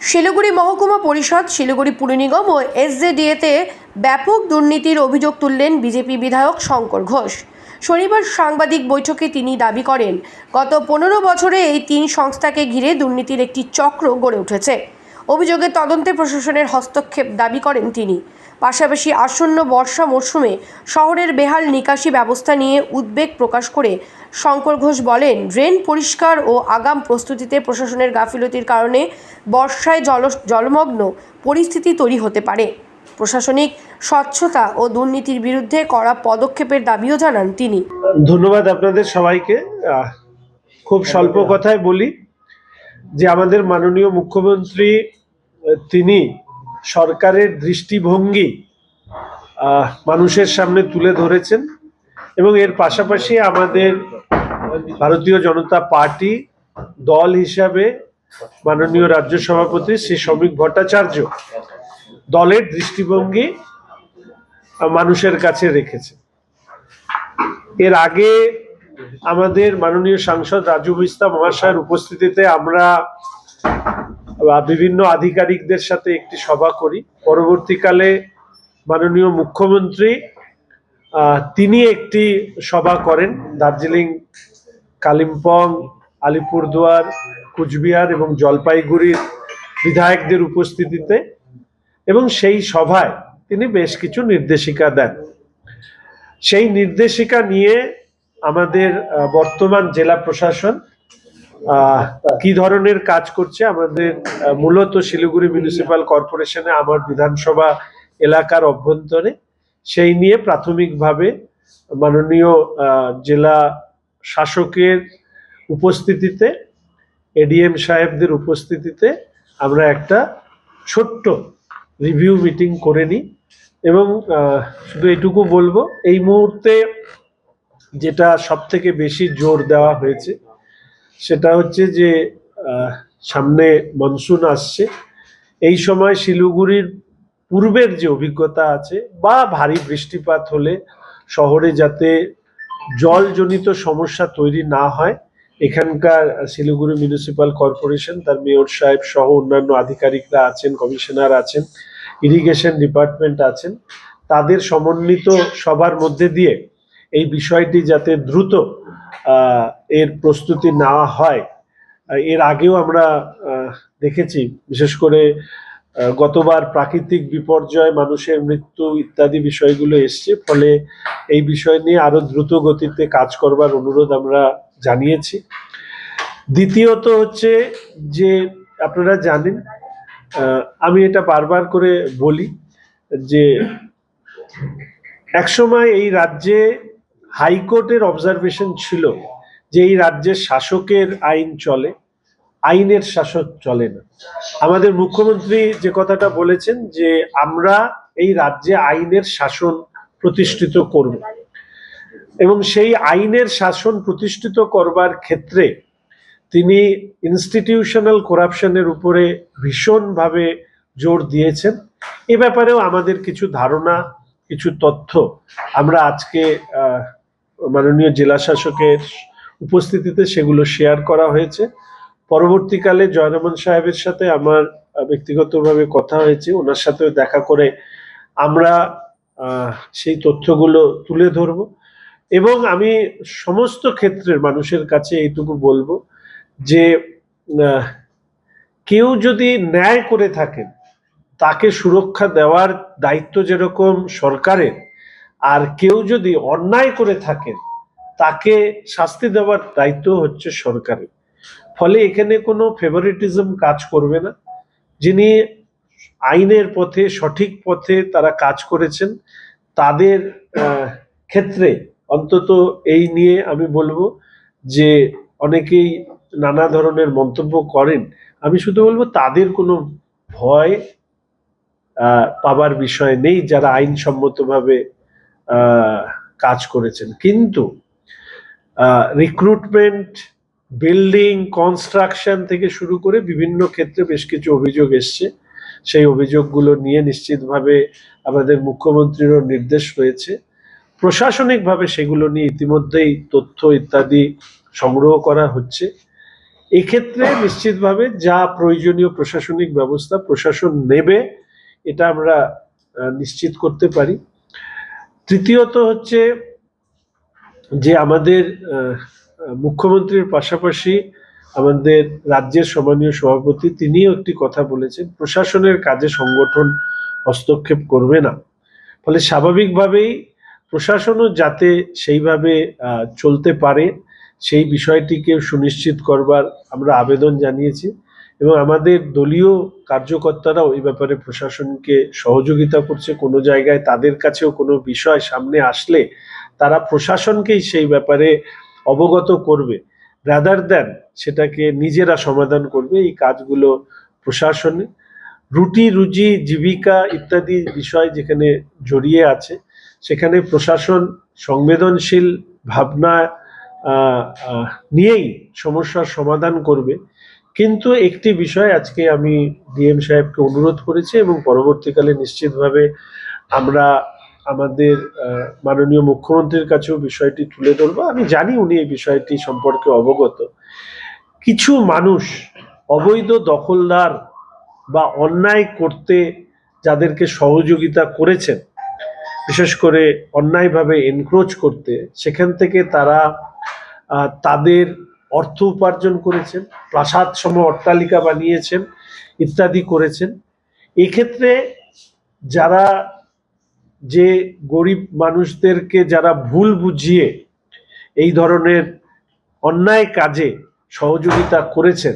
শিলিগুড়ি মহকুমা পরিষদ, শিলিগুড়ি পুর নিগম ও এসজেডিএতে ব্যাপক দুর্নীতির অভিযোগ তুললেন বিজেপি বিধায়ক শঙ্কর ঘোষ। শনিবার সাংবাদিক বৈঠকে তিনি দাবি করেন, গত 15 বছরে এই 3 সংস্থাকে ঘিরে দুর্নীতির একটি চক্র গড়ে উঠেছে। অভিযোগের তদন্তে প্রশাসনের হস্তক্ষেপ দাবি করেন তিনি। পাশাপাশি আসন্ন বর্ষা মরশুমে শহরের বেহাল নিকাশি ব্যবস্থা নিয়ে উদ্বেগ প্রকাশ করে শঙ্কর ঘোষ বলেন, ড্রেন পরিষ্কার ও আগাম প্রস্তুতিতে প্রশাসনের গাফিলতির কারণে বর্ষায় জলমগ্ন পরিস্থিতি তৈরি হতে পারে। প্রশাসনিক স্বচ্ছতা ও দুর্নীতির বিরুদ্ধে কড়া পদক্ষেপের দাবিও জানান তিনি। ধন্যবাদ আপনাদের সবাইকে। খুব স্বল্প কথায় বলি যে আমাদের মাননীয় মুখ্যমন্ত্রী তিনি সরকারের দৃষ্টিভঙ্গি মানুষের সামনে তুলে ধরেছেন এবং এর পাশাপাশি আমাদের ভারতীয় জনতা পার্টি দল হিসাবে মাননীয় রাজ্য সভাপতি শ্রী শ্রমিক ভট্টাচার্য দলের দৃষ্টিভঙ্গি মানুষের কাছে রেখেছে। এর আগে আমাদের মাননীয় সাংসদ রাজু বিস্তা মহাশয়ের উপস্থিতিতে আমরা বিভিন্ন আধিকারিকদের সাথে একটি সভা করি। পরবর্তীকালে মাননীয় মুখ্যমন্ত্রী তিনি একটি সভা করেন দার্জিলিং, কালিম্পং, আলিপুরদুয়ার, কুচবিহার এবং জলপাইগুড়ির বিধায়কদের উপস্থিতিতে, এবং সেই সভায় তিনি বেশ কিছু নির্দেশিকা দেন। সেই নির্দেশিকা নিয়ে আমাদের বর্তমান জেলা প্রশাসন কি ধরনের কাজ করছে, আমাদের মূলত শিলিগুড়ি মিউনিসিপাল কর্পোরেশনে আমার বিধানসভা এলাকার অভ্যন্তরে, সেই নিয়ে প্রাথমিকভাবে মাননীয় জেলা শাসকের উপস্থিতিতে, এডিএম সাহেবদের উপস্থিতিতে আমরা একটা ছোট্ট রিভিউ মিটিং করে নিই। এবং শুধু এটুকু বলবো, এই মুহূর্তে যেটা সব থেকে বেশি জোর দেওয়া হয়েছে সেটা হচ্ছে যে সামনে মনসুন আসছে। এই সময় শিলিগুড়ির পূর্বের যে অভিজ্ঞতা আছে বা ভারী বৃষ্টিপাত হলে শহরে যাতে জলজনিত সমস্যা তৈরি না হয়, এখানকার শিলিগুড়ি মিউনিসিপাল কর্পোরেশন, তার মেয়র সাহেব সহ অন্যান্য আধিকারিকরা আছেন, কমিশনার আছেন, ইরিগেশন ডিপার্টমেন্ট আছেন, তাদের সমন্বিত সবার মধ্যে দিয়ে এই বিষয়টি যাতে দ্রুত এর প্রস্তুতি নেওয়া হয়। এর আগেও আমরা দেখেছি, বিশেষ করে গতবার প্রাকৃতিক বিপর্যয়, মানুষের মৃত্যু ইত্যাদি বিষয়গুলো এসছে, ফলে এই বিষয় নিয়ে আরো দ্রুত গতিতে কাজ করবার অনুরোধ আমরা জানিয়েছি। দ্বিতীয়ত হচ্ছে যে আপনারা জানেন, আমি এটা বারবার করে বলি যে একসময় এই রাজ্যে হাইকোর্টের অবজারভেশন ছিল যে এই রাজ্যের শাসকের আইন চলে, আইনের শাসক চলে না। আমাদের মুখ্যমন্ত্রী যে কথাটা বলেছেন যে আমরা এই রাজ্যে আইনের শাসন প্রতিষ্ঠিত করব, এবং সেই আইনের শাসন প্রতিষ্ঠিত করবার ক্ষেত্রে তিনি ইনস্টিটিউশনাল করাপশনের উপরে ভীষণভাবে জোর দিয়েছেন। এ ব্যাপারেও আমাদের কিছু ধারণা, কিছু তথ্য আমরা আজকে মাননীয় জেলা শাসকের উপস্থিতিতে সেগুলো শেয়ার করা হয়েছে। পরবর্তীকালে জয়রামন সাহেবের সাথে আমার ব্যক্তিগতভাবে কথা হয়েছে, ওনার সাথেও দেখা করে আমরা সেই তথ্যগুলো তুলে ধরব। এবং আমি সমস্ত ক্ষেত্রের মানুষের কাছে এইটুকু বলবো যে কেউ যদি ন্যায় করে থাকেন তাকে সুরক্ষা দেওয়ার দায়িত্ব যেরকম সরকারের, আর কেউ যদি অন্যায় করে থাকেন তাকে শাস্তি দেওয়ার দায়িত্ব হচ্ছে সরকারের। ফলে এখানে কোনো ফেভারিটিজম কাজ করবে না। যিনি আইনের পথে, সঠিক পথে তারা কাজ করেছেন, তাদের ক্ষেত্রে অন্তত এই নিয়ে আমি বলবো যে অনেকেই নানা ধরনের মন্তব্য করেন, আমি শুধু বলবো তাদের কোনো ভয় পাবার বিষয় নেই যারা আইনসম্মতভাবে কাজ করেছেন। কিন্তু রিক্রুটমেন্ট, বিল্ডিং, কনস্ট্রাকশন থেকে শুরু করে বিভিন্ন ক্ষেত্রে বেশ কিছু অভিযোগ এসছে। সেই অভিযোগগুলো নিয়ে নিশ্চিতভাবে আমাদের মুখ্যমন্ত্রীরও নির্দেশ রয়েছে। প্রশাসনিকভাবে সেগুলো নিয়ে ইতিমধ্যেই তথ্য ইত্যাদি সংগ্রহ করা হচ্ছে। এক্ষেত্রে নিশ্চিতভাবে যা প্রয়োজনীয় প্রশাসনিক ব্যবস্থা প্রশাসন নেবে, এটা আমরা নিশ্চিত করতে পারি। তৃতীয়ত হচ্ছে যে আমাদের মুখ্যমন্ত্রীর পাশাপাশি আমাদের রাজ্যের সম্মানীয় সভাপতি তিনিও একটি কথা বলেছেন, প্রশাসনের কাজে সংগঠন হস্তক্ষেপ করবে না। ফলে স্বাভাবিকভাবেই প্রশাসনও যাতে সেইভাবে চলতে পারে সেই বিষয়টিকে সুনিশ্চিত করবার আমরা আবেদন জানিয়েছি, এবং আমাদের দলীয় কার্যকর্তারাও এই ব্যাপারে প্রশাসনকে সহযোগিতা করছে। কোনো জায়গায় তাদের কাছেও কোনো বিষয় সামনে আসলে তারা প্রশাসনকেই সেই ব্যাপারে অবগত করবে, রাদার দ্যান সেটাকে নিজেরা সমাধান করবে। এই কাজগুলো প্রশাসনে রুটি রুজি জীবিকা ইত্যাদি বিষয় যেখানে জড়িয়ে আছে, সেখানে প্রশাসন সংবেদনশীল ভাবনা নিয়েই সমস্যার সমাধান করবে। কিন্তু একটি বিষয় আজকে আমি ডিএম সাহেবকে অনুরোধ করেছি এবং পরবর্তীকালে নিশ্চিতভাবে আমরা আমাদের মাননীয় মুখ্যমন্ত্রীর কাছেও বিষয়টি তুলে ধরবো। আমি জানি উনি এই বিষয়টি সম্পর্কে অবগত। কিছু মানুষ অবৈধ দখলদার বা অন্যায় করতে যাদেরকে সহযোগিতা করেছেন, বিশেষ করে অন্যায়ভাবে এনক্রোচ করতে, সেখান থেকে তারা তাদের অর্থ উপার্জন করেছেন, প্রাসাদ সম অট্টালিকা বানিয়েছেন ইত্যাদি করেছেন। এক্ষেত্রে যারা যে গরিব মানুষদেরকে যারা ভুল বুঝিয়ে এই ধরনের অন্যায় কাজে সহযোগিতা করেছেন,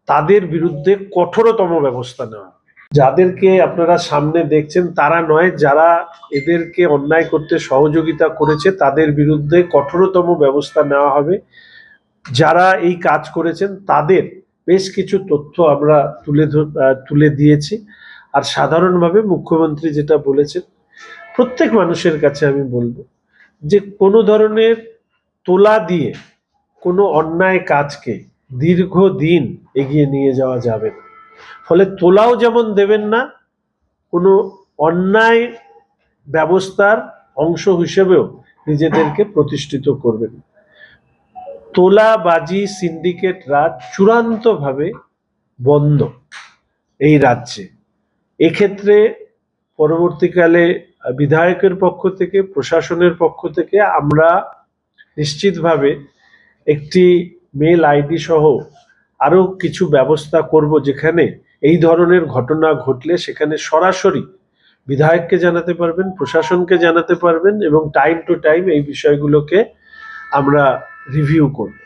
তাদের বিরুদ্ধে কঠোরতম ব্যবস্থা নেওয়া। যাদেরকে আপনারা সামনে দেখছেন তারা নয়, যারা এদেরকে অন্যায় করতে সহযোগিতা করেছে তাদের বিরুদ্ধে কঠোরতম ব্যবস্থা নেওয়া হবে। যারা এই কাজ করেছেন তাদের বেশ কিছু তথ্য আমরা তুলে দিয়েছি। আর সাধারণভাবে মুখ্যমন্ত্রী যেটা বলেছেন, প্রত্যেক মানুষের কাছে আমি বলবো যে কোনো ধরনের তোলা দিয়ে কোনো অন্যায় কাজকে দীর্ঘদিন এগিয়ে নিয়ে যাওয়া যাবে না। ফলে তোলাও যেমন দেবেন না, কোনো অন্যায় ব্যবস্থার অংশ হিসেবেও নিজেদেরকে প্রতিষ্ঠিত করবেন। তোলাবাজি সিন্ডিকেট রাজ চূড়ান্তভাবে বন্ধ এই রাজ্যে। এক্ষেত্রে পরবর্তীকালে বিধায়কের পক্ষ থেকে প্রশাসনের পক্ষ থেকে আমরা নিশ্চিতভাবে একটি মেল আইডি সহ আরো কিছু ব্যবস্থা করব, যেখানে এই ধরনের ঘটনা ঘটলে সেখানে সরাসরি বিধায়ককে জানাতে পারবেন, প্রশাসনকে জানাতে পারবেন, এবং টাইম টু টাইম এই বিষয়গুলোকে আমরা রিভিউ করব।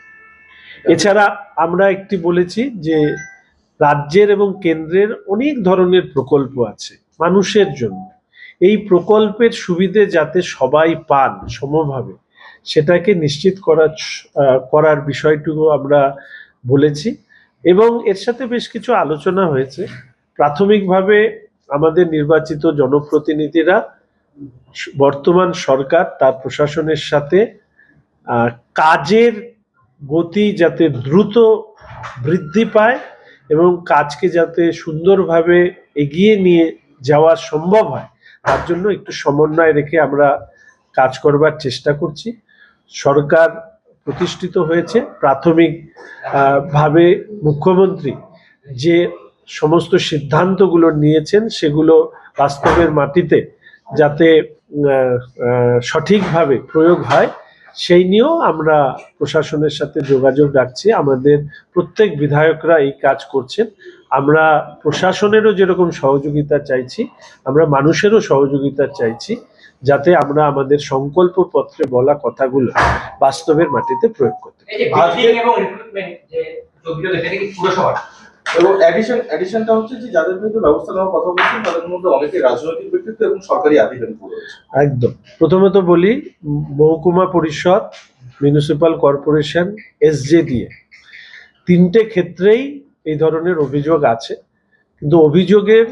এছাড়া আমরা একটি বলেছি যে রাজ্যের এবং কেন্দ্রের অনেক ধরনের প্রকল্প আছে মানুষের জন্য, এই প্রকল্পের সুবিধে যাতে সবাই পান সমভাবে, সেটাকে নিশ্চিত করার বিষয়টুকু আমরা বলেছি। এবং এর সাথে বেশ কিছু আলোচনা হয়েছে। প্রাথমিকভাবে আমাদের নির্বাচিত জনপ্রতিনিধিরা বর্তমান সরকার তার প্রশাসনের সাথে কাজের গতি যাতে দ্রুত বৃদ্ধি পায় এবং কাজকে যাতে সুন্দরভাবে এগিয়ে নিয়ে যাওয়া সম্ভব হয়, তার জন্য একটু সমন্বয় রেখে আমরা কাজ করবার চেষ্টা করছি। সরকার প্রতিষ্ঠিত হয়েছে, প্রাথমিক ভাবে মুখ্যমন্ত্রী যে সমস্ত সিদ্ধান্তগুলো নিয়েছেন সেগুলো বাস্তবের মাটিতে যাতে সঠিকভাবে প্রয়োগ হয় সেই নিয়েও আমরা প্রশাসনের সাথে যোগাযোগ রাখছি। আমাদের প্রত্যেক বিধায়করা এই কাজ করছেন। আমরা প্রশাসনেরও যেরকম সহযোগিতা চাইছি, আমরা মানুষেরও সহযোগিতা চাইছি, যাতে আমরা আমাদের সংকল্প পত্রে বলা কথাগুলো বাস্তবের মাটিতে প্রয়োগ করতে পারি। এবং এডিশনটা হচ্ছে যে যাদের বিরুদ্ধে ব্যবস্থা নেওয়ার কথা বলছেন তাদের মধ্যে অনেকে রাজনৈতিক ব্যক্তিত্ব এবং সরকারি আধিকারিক রয়েছে। একদম। প্রথমত বলি, মহকুমা পরিষদ, মিউনিসিপাল কর্পোরেশন, এসজেডিএ, তিনটে ক্ষেত্রেই এই ধরনের অভিযোগ আছে। কিন্তু অভিযোগের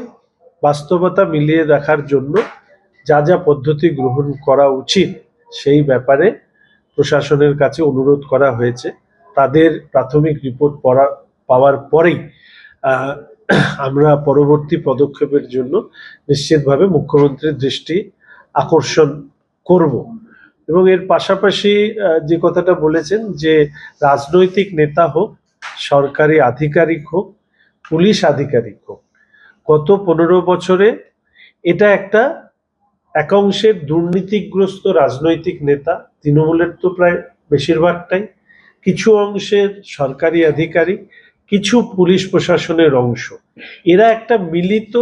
বাস্তবতা মিলিয়ে দেখার জন্য যা যা পদ্ধতি গ্রহণ করা উচিত সেই ব্যাপারে প্রশাসনের কাছে অনুরোধ করা হয়েছে। তাদের প্রাথমিক রিপোর্ট পাওয়ার পরেই আমরা পরবর্তী পদক্ষেপের জন্য নিশ্চিতভাবে মুখ্যমন্ত্রীর দৃষ্টি আকর্ষণ করব। এবং এর পাশাপাশি যে কথাটা বলেছেন যে রাজনৈতিক নেতা হোক, সরকারি আধিকারিক হোক, পুলিশ আধিকারিক হোক, গত 15 বছরে এটা একটা একাংশের দুর্নীতিগ্রস্ত রাজনৈতিক নেতা, তৃণমূলের তো প্রায় বেশিরভাগটাই, কিছু অংশের সরকারি আধিকারিক, কিছু পুলিশ প্রশাসনের অংশ, এরা একটা মিলিত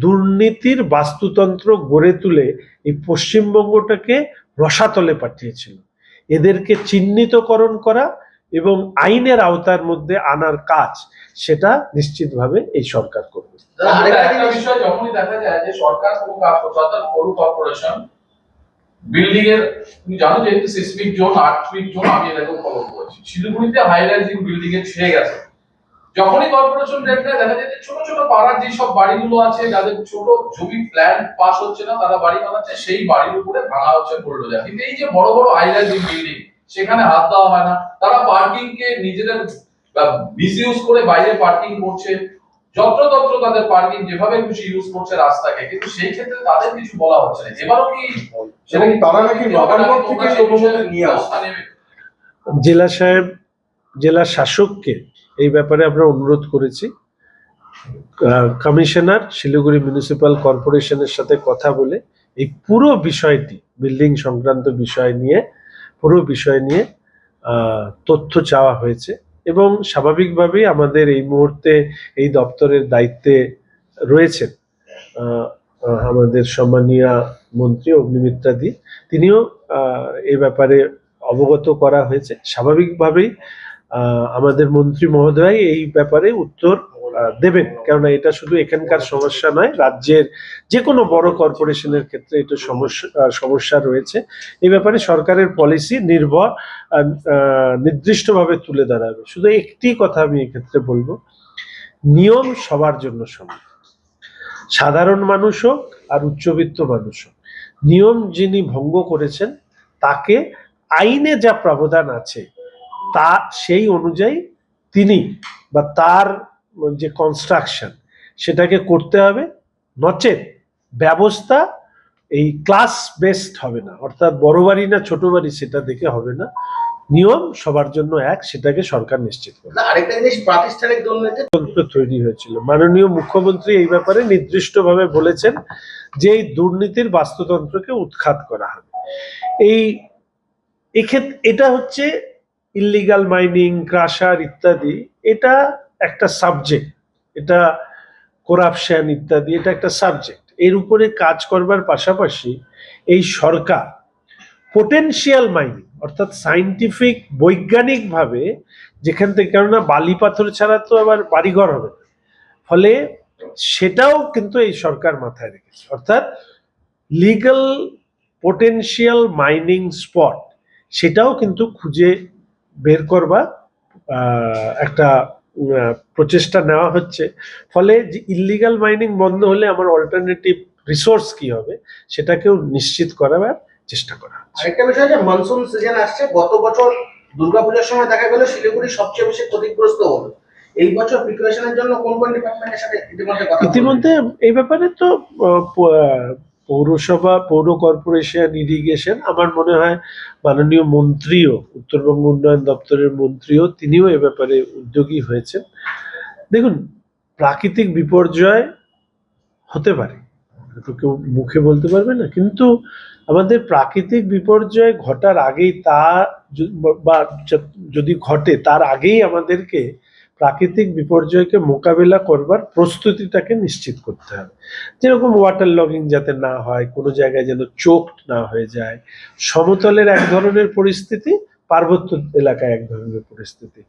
দুর্নীতির বাস্তুতন্ত্র গড়ে তুলে এই পশ্চিমবঙ্গটাকে রসাতলে পাঠিয়েছিল। এদেরকে চিহ্নিতকরণ করা এবং আইনের আওতার মধ্যে আনার কাজ সেটা নিশ্চিতভাবে এই সরকার করবে। একটা বিষয় যখনই দেখা যায় যে সরকার কোনো কাজ করছে, অর্থাৎ পৌর কর্পোরেশন বিল্ডিং এর, তুমি জানো যেহেতু সিসমিক জোন, আর্থকুইক জোন, আমি এরকম খবর করেছি, শিলিগুড়িতে হাই রাইজিং বিল্ডিং এ ছিঁড়ে গেছে। যখনই কর্পোরেশন রেট দেয় দেখা যায় যে ছোট ছোট পাড়ার যেসব বাড়িগুলো আছে, যাদের ছোট জমি প্ল্যান পাস হচ্ছে না, তারা বাড়ি বানাচ্ছে, সেই বাড়ির উপরে ভাঙা হচ্ছে বুলডোজার। কিন্তু এই যে বড় বড় হাই রাইজিং বিল্ডিং, সেখানে হাত দেওয়া হয় না। তারা পার্কিং কে নিজেদের মিসইউজ করে বাইরে পার্কিং করছে, যত্রতত্র তাদের পার্কিং যেভাবে খুশি ইউজ করছে রাস্তাকে, কিন্তু সেই ক্ষেত্রে তাদের কিছু বলা হচ্ছে না। এবারও কি এবং তারা নাকি নবান্নর থেকে লোকমতে নিয়ে আসছে। জেলা সাহেব, জেলা শাসককে এই ব্যাপারে আমরা অনুরোধ করেছি। কমিশনার শিলিগুড়ি মিউনিসিপ্যাল কর্পোরেশনের সাথে কথা বলে এই পুরো বিষয়টি, বিল্ডিং সংক্রান্ত বিষয় নিয়ে, পুরো বিষয় নিয়ে তথ্য চাওয়া হয়েছে। এবং স্বাভাবিকভাবেই আমাদের এই মুহূর্তে এই দপ্তরের দায়িত্বে রয়েছেন আমাদের সম্মানীয় মন্ত্রী অগ্নিমিত্রা দি, তিনিও এই ব্যাপারে অবগত করা হয়েছে। স্বাভাবিকভাবেই আমাদের মন্ত্রী মহোদয় এই ব্যাপারে উত্তর দেবেন, কেননা এটা শুধু এখানকার সমস্যা নয়, রাজ্যের যে কোনো বড় কর্পোরেশনের ক্ষেত্রে এটা সমস্যা রয়েছে। এই ব্যাপারে সরকারের পলিসি নির্দিষ্টভাবে তুলে ধরাবে। শুধু একটি কথা আমি এক্ষেত্রে বলবো, নিয়ম সবার জন্য সমান, সাধারণ মানুষ হোক আর উচ্চবিত্ত মানুষ হোক। নিয়ম যিনি ভঙ্গ করেছেন তাকে আইনে যা প্রাবধান আছে তা সেই অনুযায়ী তিনি বা তার যে কনস্ট্রাকশন সেটাকে করতে হবে, নচেত ব্যবস্থা এই ক্লাস বেসড হবে না, অর্থাৎ বড় বাড়ি না ছোট বাড়ি সেটা দেখে হবে না, নিয়ম সবার জন্য এক, সেটাকে সরকার নিশ্চিত করবে। আরেকটা জিনিস, প্রাতিষ্ঠানিক দুর্নীতি তৈরি হয়েছিল, মাননীয় মুখ্যমন্ত্রী এই ব্যাপারে নির্দিষ্টভাবে বলেছেন যে এই দুর্নীতির বাস্তুতন্ত্রকে উৎখাত করা হবে। এটা হচ্ছে ইল্লিগাল মাইনিং, ক্রাশার ইত্যাদি, এটা একটা সাবজেক্ট, এটা করাপশন ইত্যাদি, এটা একটা সাবজেক্ট। এর উপরে কাজ করবার পাশাপাশি এই সরকার পোটেনশিয়াল মাইনিং, অর্থাৎ সাইন্টিফিক বৈজ্ঞানিকভাবে যেখান থেকে, কেননা বালি পাথর ছাড়া তো আবার বাড়িঘর হবে না, ফলে সেটাও কিন্তু এই সরকার মাথায় রেখেছে। অর্থাৎ লিগ্যাল পোটেনশিয়াল মাইনিং স্পট সেটাও কিন্তু খুঁজে বের করবার একটা প্রচেষ্টা নেওয়া হচ্ছে। ফলে যে ইল্লিগাল মাইনিং বন্ধ হলে আমার অল্টারনেটিভ রিসোর্স কি হবে সেটাকেও নিশ্চিত করার চেষ্টা করা হচ্ছে। আরেকটা বিষয়, যে মনসুন সিজন আসছে, গত বছর দুর্গাপূজার সময় দেখা গেল শিলিগুড়ি সবচেয়ে বেশি ক্ষতিগ্রস্ত হলো। এই বছর প্রিপারেশনের জন্য কোন কোন ডিপার্টমেন্টের সাথে ইতিমধ্যে এই ব্যাপারে তো পৌরসভা, পৌর কর্পোরেশন, ইরিগেশন, আমার মনে হয় মাননীয় মন্ত্রীও, উত্তরবঙ্গ উন্নয়ন দপ্তরের মন্ত্রীও, তিনিও এ ব্যাপারে উদ্যোগী হয়েছেন। দেখুন, প্রাকৃতিক বিপর্যয় হতে পারে, তো কেউ মুখে বলতে পারবে না, কিন্তু আমাদের প্রাকৃতিক বিপর্যয় ঘটার আগেই বা যদি ঘটে তার আগেই আমাদেরকে প্রাকৃতিক বিপর্যয়কে মোকাবেলা করবার প্রস্তুতিটাকে নিশ্চিত করতে হবে। যেরকম ওয়াটার লগিং যাতে না হয়, কোনো জায়গায় যেন চোকড না হয়ে যায়, সমতলের এক ধরনের পরিস্থিতি, পার্বত্য এলাকায় এক ধরনের পরিস্থিতি,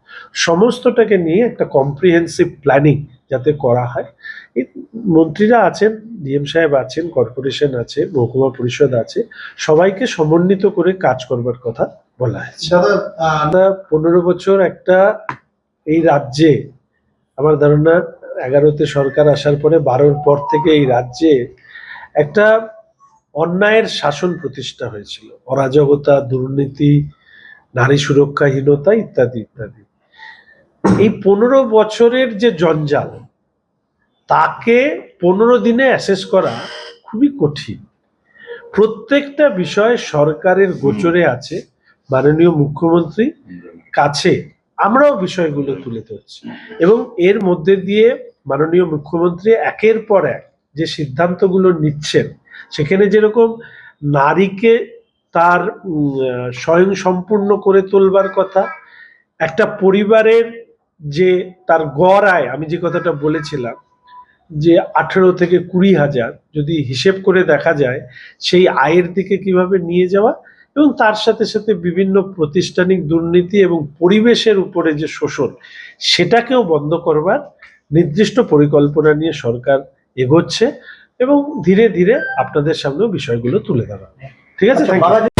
সমস্তটাকে নিয়ে একটা কম্প্রিহেন্সিভ প্ল্যানিং যাতে করা হয়। এই মন্ত্রীরা আছেন, ডিএম সাহেব আছেন, কর্পোরেশন আছে, মহকুমা পরিষদ আছে, সবাইকে সমন্বিত করে কাজ করবার কথা বলা হয়েছে। দাদা 15 বছর একটা এই রাজ্যে, আমার ধারণা 11তে সরকার আসার পরে 12র পর থেকে এই রাজ্যে একটা অন্যায়ের শাসন প্রতিষ্ঠা হয়েছিল, অরাজকতা, দুর্নীতি, নারী সুরক্ষাহীনতা ইত্যাদি ইত্যাদি। এই 15 বছরের যে জঞ্জাল, তাকে 15 দিনে অ্যাসেস করা খুবই কঠিন। প্রত্যেকটা বিষয় সরকারের গোচরে আছে, মাননীয় মুখ্যমন্ত্রী কাছে আমরাও বিষয়গুলো তুলে ধরছি এবং এর মধ্যে দিয়ে মাননীয় মুখ্যমন্ত্রী একের পর এক যে সিদ্ধান্তগুলো নিচ্ছেন, সেখানে যেরকম নারীকে তার স্বয়ং সম্পূর্ণ করে তোলবার কথা, একটা পরিবারের যে তার গড় আয়, আমি যে কথাটা বলেছিলাম যে 18 থেকে 20,000 যদি হিসেব করে দেখা যায়, সেই আয়ের দিকে কিভাবে নিয়ে যাওয়া এবং তার সাথে সাথে বিভিন্ন প্রাতিষ্ঠানিক দুর্নীতি এবং পরিবেশের উপরে যে শোষণ, সেটাকেও বন্ধ করবার নির্দিষ্ট পরিকল্পনা নিয়ে সরকার এগোচ্ছে এবং ধীরে ধীরে আপনাদের সামনেও বিষয়গুলো তুলে ধরা হবে। ঠিক আছে, থ্যাংক ইউ।